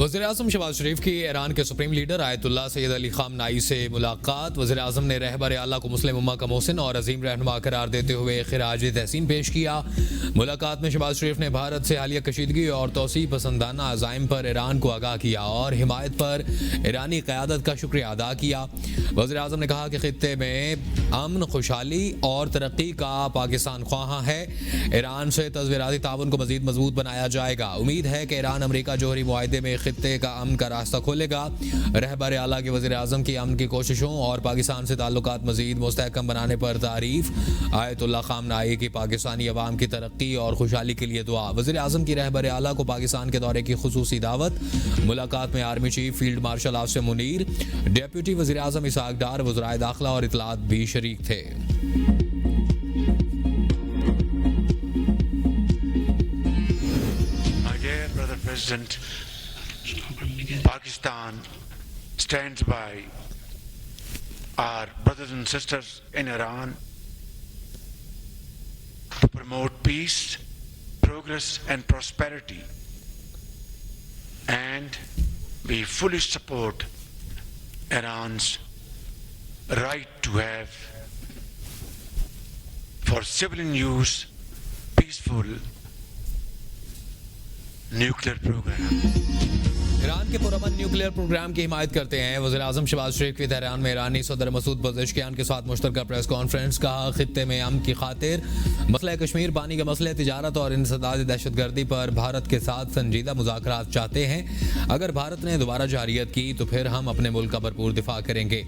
وزیراعظم شہباز شریف کی ایران کے سپریم لیڈر آیت اللہ سید علی خامنائی سے ملاقات۔ وزیراعظم نے رہبر اعلیٰ کو مسلم امہ کا محسن اور عظیم رہنما قرار دیتے ہوئے خراج تحسین پیش کیا۔ ملاقات میں شہباز شریف نے بھارت سے حالیہ کشیدگی اور توسیع پسندانہ عزائم پر ایران کو آگاہ کیا اور حمایت پر ایرانی قیادت کا شکریہ ادا کیا۔ وزیراعظم نے کہا کہ خطے میں امن، خوشحالی اور ترقی کا پاکستان خواہاں ہے۔ ایران سے تصویراتی تعاون کو مزید مضبوط بنایا جائے گا۔ امید ہے کہ ایران امریکہ جوہری معاہدے میں خطے کا امن کا راستہ کھولے گا۔ رہبر اعلیٰ کے وزیر اعظم کی امن کی کوششوں اور پاکستان سے تعلقات مزید مستحکم بنانے پر تعریف۔ آیت اللہ خامنائی کی پاکستانی عوام کی ترقی اور خوشحالی کے لیے دعا۔ وزیر اعظم کی رہبر اعلیٰ کو پاکستان کے دورے کی خصوصی دعوت۔ ملاقات میں army chief field marshal Asif Munir, deputy وزیر اعظم اسحاق ڈار، وزرائے داخلہ اور اطلاعات بھی شریک تھے۔ President, Pakistan stands by our brothers and sisters in Iran to promote peace, progress and prosperity, and we fully support Iran's right to have for civilian use peaceful nuclear program. Iran کے پرامن نیوکلیئر پروگرام کی حمایت کرتے ہیں۔ وزیر اعظم شہباز شریف کی Tehran میں ایرانی صدر مسعود پزشکیان کے ساتھ مشترکہ پریس کانفرنس۔ کہا خطے میں امن کی خاطر مسئلہ کشمیر، پانی کے مسئلے، تجارت اور انسداد دہشت گردی پر بھارت کے ساتھ سنجیدہ مذاکرات چاہتے ہیں۔ اگر بھارت نے دوبارہ جارحیت کی تو پھر ہم اپنے ملک کا بھرپور دفاع کریں گے۔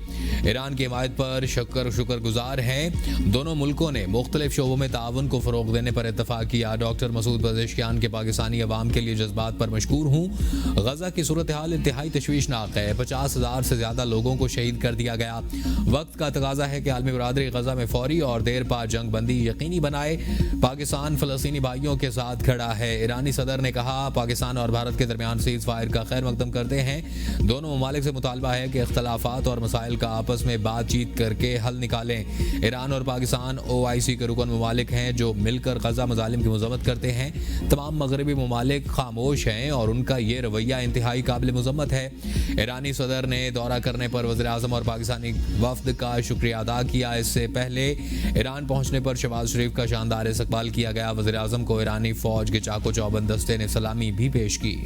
ایران کی حمایت پر شکر گزار ہیں۔ دونوں ملکوں نے مختلف شعبوں میں تعاون کو فروغ دینے پر اتفاق کیا۔ ڈاکٹر مسعود پزشکیان کے پاکستانی عوام کے لیے جذبات پر مشکور ہوں۔ غزہ کی صورتحال انتہائی تشویشناک ہے۔ 50,000 سے زیادہ لوگوں کو شہید کر دیا گیا۔ وقت کا تقاضا ہے کہ عالمی برادری غزہ میں فوری اور دیر پا جنگ بندی یقینی بنائے۔ پاکستان فلسطینی بھائیوں کے ساتھ کھڑا ہے۔ ایرانی صدر نے کہا پاکستان اور بھارت کے درمیان سیز فائر کا خیر مقدم کرتے ہیں۔ دونوں ممالک سے مطالبہ ہے کہ اختلافات اور مسائل کا آپس میں بات چیت کر کے حل نکالیں۔ ایران اور پاکستان OIC کے رکن ممالک ہیں جو مل کر غزہ مظالم کی مذمت کرتے ہیں۔ تمام مغربی ممالک خاموش ہیں اور ان کا یہ رویہ انتہائی قابل مذمت ہے۔ ایرانی صدر نے دورہ کرنے پر وزیر اعظم اور پاکستانی وفد کا شکریہ ادا کیا۔ اس سے پہلے ایران پہنچنے پر شہباز شریف کا شاندار استقبال کیا گیا۔ وزیر اعظم کو ایرانی فوج کے چاق و چوبند دستے نے سلامی بھی پیش کی۔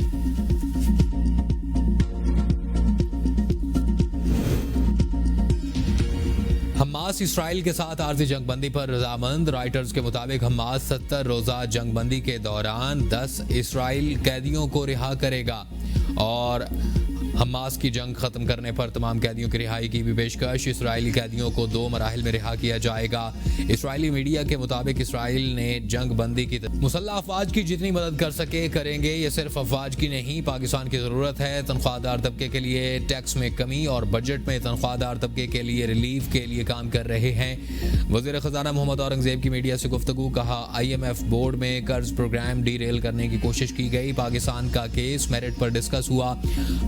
حماس اسرائیل کے ساتھ عارضی جنگ بندی پر رضامند۔ رائٹرز کے مطابق حماس 70 روزہ جنگ بندی کے دوران 10 اسرائیل قیدیوں کو رہا کرے گا اور حماس کی جنگ ختم کرنے پر تمام قیدیوں کی رہائی کی بھی پیشکش۔ اسرائیلی قیدیوں کو 2 مراحل میں رہا کیا جائے گا۔ اسرائیلی میڈیا کے مطابق اسرائیل نے جنگ بندی کی مسلح افواج کی جتنی مدد کر سکے کریں گے۔ یہ صرف افواج کی نہیں، پاکستان کی ضرورت ہے۔ تنخواہ دار طبقے کے لیے ٹیکس میں کمی اور بجٹ میں تنخواہ دار طبقے کے لیے ریلیف کے لیے کام کر رہے ہیں۔ وزیر خزانہ محمد اورنگزیب کی میڈیا سے گفتگو۔ کہا IMF بورڈ میں قرض پروگرام ڈی ریل کرنے کی کوشش کی گئی۔ پاکستان کا کیس میرٹ پر ڈسکس ہوا۔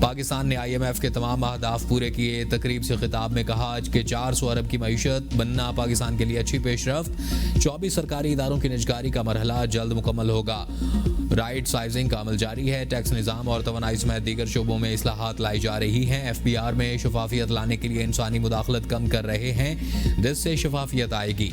پاکستان نے IMF کے تمام اہداف پورے کیے۔ تقریب سے خطاب میں کہا آج کے 400 ارب کی معیشت بننا پاکستان کے لیے اچھی پیش رفت۔ 24 سرکاری اداروں کی نجکاری کا مرحلہ جلد مکمل ہوگا۔ رائٹ سائزنگ کا عمل جاری ہے۔ ٹیکس نظام اور توانائی سمیت دیگر شعبوں میں اصلاحات لائی جا رہی ہیں۔ FBR میں شفافیت لانے کے لیے انسانی مداخلت کم کر رہے ہیں، جس سے شفافیت آئے گی۔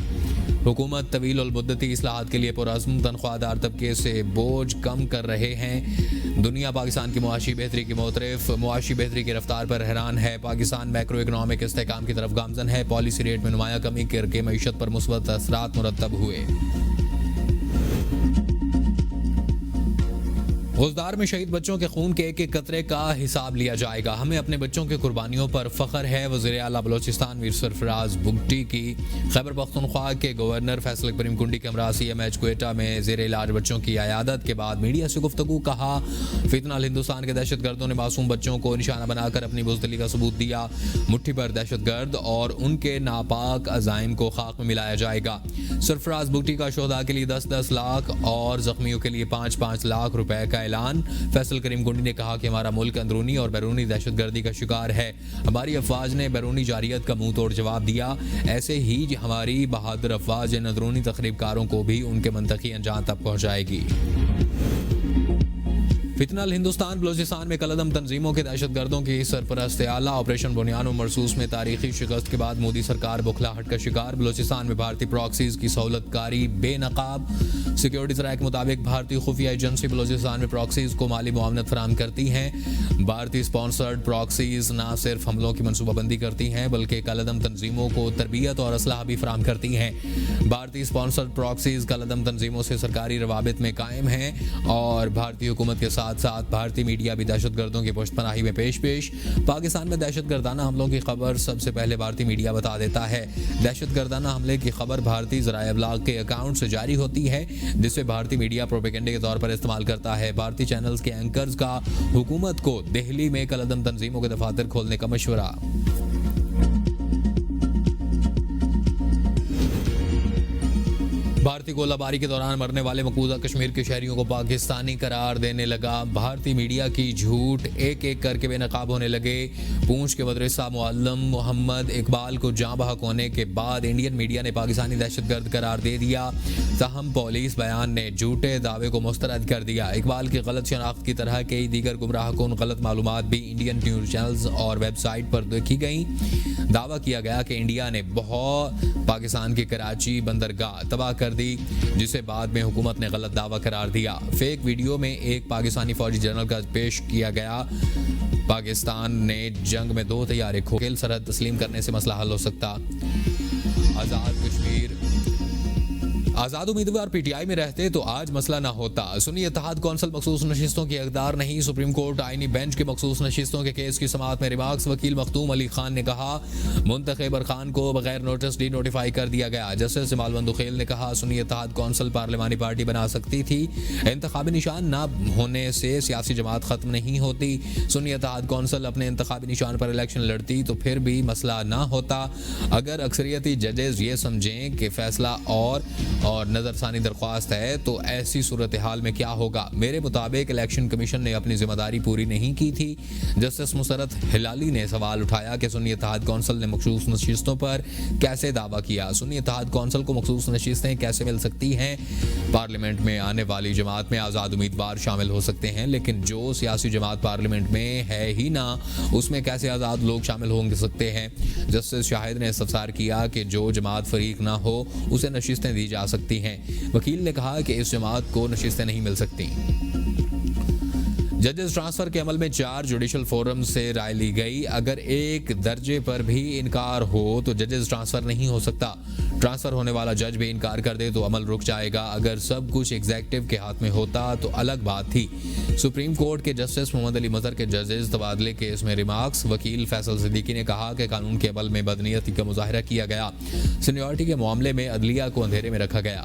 حکومت طویل المدتی اصلاحات کے لیے پرعزم، تنخواہ دار طبقے سے بوجھ کم کر رہے ہیں۔ دنیا پاکستان کی معاشی بہتری کی معترف، معاشی بہتری کی رفتار پر حیران ہے۔ پاکستان میکرو اکنامک استحکام کی طرف گامزن ہے۔ پالیسی ریٹ میں نمایاں کمی کر کے معیشت پر مثبت اثرات مرتب ہوئے۔ غزدار میں شہید بچوں کے خون کے ایک ایک قطرے کا حساب لیا جائے گا۔ ہمیں اپنے بچوں کی قربانیوں پر فخر ہے۔ وزیر اعلیٰ بلوچستان میر سرفراز بگٹی کی خیبر پختونخوا کے گورنر فیصل کریم کنڈی کے ہمراہ CMH کوئٹہ میں زیر علاج بچوں کی عیادت کے بعد میڈیا سے گفتگو۔ کہا فتنہ ہندوستان کے دہشت گردوں نے معصوم بچوں کو نشانہ بنا کر اپنی بزدلی کا ثبوت دیا۔ مٹھی پر دہشت گرد اور ان کے ناپاک عزائم کو خاک میں ملایا جائے گا۔ سرفراز بگٹی کا شہداء کے لیے 10-10 لاکھ اور زخمیوں کے لیے 5-5 لاکھ روپے کا اعلان۔ فیصل کریم کنڈی نے کہا کہ ہمارا ملک اندرونی اور بیرونی دہشت گردی کا شکار ہے۔ ہماری افواج نے بیرونی جارحیت کا منہ توڑ جواب دیا، ایسے ہی ہماری بہادر افواج ان اندرونی تخریب کاروں کو بھی ان کے منطقی انجام تک پہنچائے گی۔ فتنہ ہندوستان بلوچستان میں کالعدم تنظیموں کے دہشت گردوں کی سرپرست اعلیٰ آپریشن بنیان و مرصوص میں تاریخی شکست کے بعد مودی سرکار بکھلاہٹ کا شکار. بلوچستان میں بھارتی پراکسیز کی سہولت کاری بے نقاب. سیکیورٹی ذرائع کے مطابق بھارتی خفیہ ایجنسی بلوچستان میں پراکسیز کو مالی معاونت فراہم کرتی ہیں. بھارتی سپانسرڈ پراکسیز نہ صرف حملوں کی منصوبہ بندی کرتی ہیں بلکہ کالعدم تنظیموں کو تربیت اور اسلحہ بھی فراہم کرتی ہیں. بھارتی سپانسرڈ پراکسیز کالعدم تنظیموں سے سرکاری روابط میں قائم ہیں اور بھارتی حکومت کے ساتھ ساتھ بھارتی میڈیا بھی دہشت گردوں کی پشت پناہی میں پیش. پاکستان میں دہشت گردانہ حملوں کی خبر سب سے پہلے بھارتی میڈیا بتا دیتا ہے. دہشت گردانہ حملے کی خبر بھارتی ذرائع ابلاغ کے اکاؤنٹ سے جاری ہوتی ہے جسے بھارتی میڈیا پروپیگنڈے کے طور پر استعمال کرتا ہے. بھارتی چینلز کے اینکرز کا حکومت کو دہلی میں کالعدم تنظیموں کے دفاتر کھولنے کا مشورہ. بھارتی گولہ باری کے دوران مرنے والے مقبوضہ کشمیر کے شہریوں کو پاکستانی قرار دینے لگا. بھارتی میڈیا کی جھوٹ ایک ایک کر کے بے نقاب ہونے لگے. پونچھ کے مدرسہ معلم محمد اقبال کو جاں بحق ہونے کے بعد انڈین میڈیا نے پاکستانی دہشت گرد قرار دے دیا. تاہم پولیس بیان نے جھوٹے دعوے کو مسترد کر دیا. اقبال کی غلط شناخت کی طرح کئی دیگر گمراہ کن غلط معلومات بھی انڈین نیوز چینلز اور ویب سائٹ پر دیکھی گئیں. دعویٰ کیا گیا کہ انڈیا نے بہت پاکستان کی کراچی بندرگاہ تباہ کر دی جسے بعد میں حکومت نے غلط دعویٰ قرار دیا. فیک ویڈیو میں ایک پاکستانی فوجی جنرل کا پیش کیا گیا. پاکستان نے جنگ میں 2 طیارے کھوکھیل سرحد تسلیم کرنے سے مسئلہ حل ہو سکتا. آزاد کشمیر آزاد امیدوار پی ٹی آئی میں رہتے تو آج مسئلہ نہ ہوتا. سنی اتحاد کونسل مخصوص نشستوں کی اقدار نہیں. سپریم کورٹ آئینی بینچ کے مخصوص نشستوں کے کیس کی سماعت میں ریمارکس. وکیل مختوم علی خان نے کہا منتخب ارکان کو بغیر نوٹس ڈی نوٹیفائی کر دیا گیا. جسٹس جمال بندوخیل نے کہا سنی اتحاد کونسل پارلیمانی پارٹی بنا سکتی تھی. انتخابی نشان نہ ہونے سے سیاسی جماعت ختم نہیں ہوتی. سنی اتحاد کونسل اپنے انتخابی نشان پر الیکشن لڑتی تو پھر بھی مسئلہ نہ ہوتا. اگر اکثریتی ججز یہ سمجھیں کہ فیصلہ اور نظر ثانی درخواست ہے تو ایسی صورتحال میں کیا ہوگا. میرے مطابق الیکشن کمیشن نے اپنی ذمہ داری پوری نہیں کی تھی. جسٹس مسرت ہلالی نے سوال اٹھایا کہ سنی اتحاد کونسل نے مخصوص نشستوں پر کیسے دعویٰ کیا. سنی اتحاد کونسل کو مخصوص نشستیں کیسے مل سکتی ہیں. پارلیمنٹ میں آنے والی جماعت میں آزاد امیدوار شامل ہو سکتے ہیں لیکن جو سیاسی جماعت پارلیمنٹ میں ہے ہی نہ اس میں کیسے آزاد لوگ شامل ہو سکتے ہیں. جسٹس شاہد نے استفسار کیا کہ جو جماعت فریق نہ ہو اسے نشستیں دی جا سکتی ہیں. وکیل نے کہا کہ اس جماعت کو نشستیں نہیں مل سکتی. ججز ٹرانسفر کے عمل میں 4 جوڈیشل فورم سے رائے لی گئی. اگر ایک درجے پر بھی انکار ہو تو ججز ٹرانسفر نہیں ہو سکتا. ٹرانسفر ہونے والا جج بھی انکار کر دے تو عمل رک جائے گا. اگر سب کچھ ایگزیکٹو کے ہاتھ میں ہوتا تو الگ بات تھی. سپریم کورٹ کے جسٹس محمد علی مظہر کے ججز تبادلے کیس میں ریمارکس. وکیل فیصل صدیقی نے کہا کہ قانون کے عمل میں بدنیتی کا مظاہرہ کیا گیا. سینیورٹی کے معاملے میں عدلیہ کو اندھیرے میں رکھا گیا.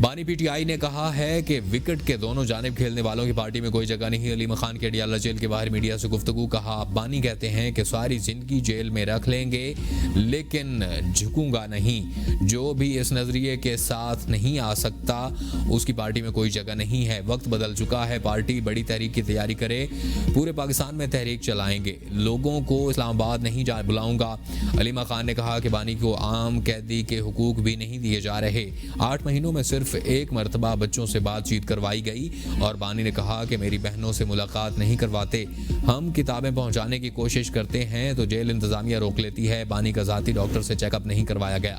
بانی پی ٹی آئی نے کہا ہے کہ وکٹ کے دونوں جانب کھیلنے والوں کی پارٹی میں کوئی جگہ نہیں. علیم خان کے اڈیالہ جیل کے باہر میڈیا سے گفتگو. کہا بانی کہتے ہیں کہ ساری زندگی جیل میں رکھ لیں گے لیکن جھکوں گا نہیں. جو بھی اس نظریے کے ساتھ نہیں آ سکتا اس کی پارٹی میں کوئی جگہ نہیں ہے. وقت بدل چکا ہے. پارٹی بڑی تحریک کی تیاری کرے. پورے پاکستان میں تحریک چلائیں گے. لوگوں کو اسلام آباد نہیں بلاؤں گا. علیمہ خان نے کہا کہ بانی کو عام قیدی کے حقوق بھی نہیں دیے جا رہے. 8 مہینوں میں صرف ایک مرتبہ بچوں سے بات چیت کروائی گئی اور بانی نے کہا کہ میری بہنوں سے ملاقات نہیں کرواتے. ہم کتابیں پہنچانے کی کوشش کرتے ہیں تو جیل انتظامیہ روک لیتی ہے. بانی کا ذاتی ڈاکٹر سے چیک اپ نہیں کروایا گیا.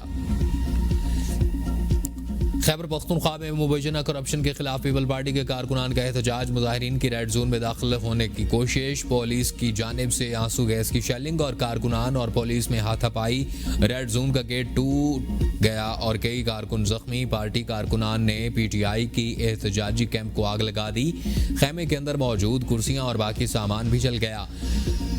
خیبر پختونخوا میں مبینہ کرپشن کے خلاف پیپل پارٹی کے کارکنان کا احتجاج. مظاہرین کی ریڈ زون میں داخل ہونے کی کوشش. پولیس کی جانب سے آنسو گیس کی شیلنگ اور کارکنان اور پولیس میں ہاتھا پائی. ریڈ زون کا گیٹ ٹوٹ گیا اور کئی کارکن زخمی. پارٹی کارکنان نے پی ٹی آئی کی احتجاجی کیمپ کو آگ لگا دی. خیمے کے اندر موجود کرسیاں اور باقی سامان بھی جل گیا.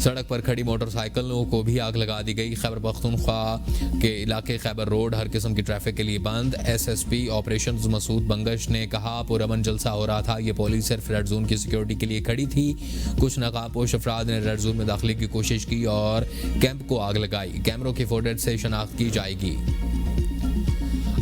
سڑک پر کھڑی موٹر سائیکلوں کو بھی آگ لگا دی گئی. خیبر پختونخوا کے علاقے خیبر روڈ ہر قسم کی ٹریفک کے لیے بند. ایس ایس پی آپریشنز مسعود بنگش نے کہا پرامن جلسہ ہو رہا تھا. یہ پولیس صرف ریڈ زون کی سیکیورٹی کے لیے کھڑی تھی. کچھ نقاب پوش افراد نے ریڈ زون میں داخلے کی کوشش کی اور کیمپ کو آگ لگائی. کیمروں کی فوٹیج سے شناخت کی جائے گی.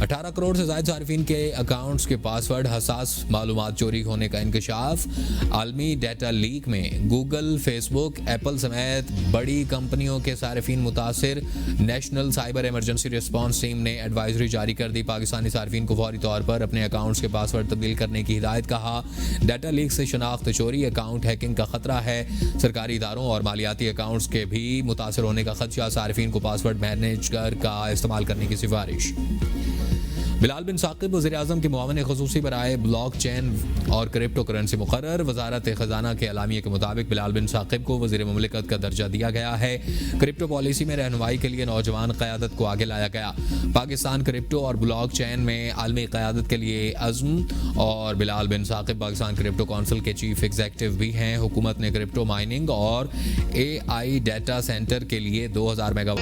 18 کروڑ سے زائد صارفین کے اکاؤنٹس کے پاسورڈ حساس معلومات چوری ہونے کا انکشاف. عالمی ڈیٹا لیک میں گوگل، فیس بک، ایپل سمیت بڑی کمپنیوں کے صارفین متاثر. National cyber emergency response team نے ایڈوائزری جاری کر دی. پاکستانی صارفین کو فوری طور پر اپنے اکاؤنٹس کے پاسورڈ تبدیل کرنے کی ہدایت. کہا ڈیٹا لیک سے شناخت چوری، اکاؤنٹ ہیکنگ کا خطرہ ہے. سرکاری اداروں اور مالیاتی اکاؤنٹس کے بھی متاثر ہونے کا خدشہ. صارفین کو پاسورڈ مینیجر کا استعمال کرنے کی سفارش. بلال بن ثاقب وزیر اعظم کے معاون خصوصی برائے بلاک چین اور کرپٹو کرنسی مقرر. وزارت خزانہ کے اعلامیے کے مطابق بلال بن ثاقب کو وزیر مملکت کا درجہ دیا گیا ہے. کرپٹو پالیسی میں رہنمائی کے لیے نوجوان قیادت کو آگے لایا گیا. پاکستان کرپٹو اور بلاک چین میں عالمی قیادت کے لیے عزم. اور بلال بن ثاقب پاکستان کرپٹو کونسل کے چیف ایگزیکٹو بھی ہیں. حکومت نے کرپٹو مائننگ اور AI ڈیٹا سینٹر کے لیے 2000 میگا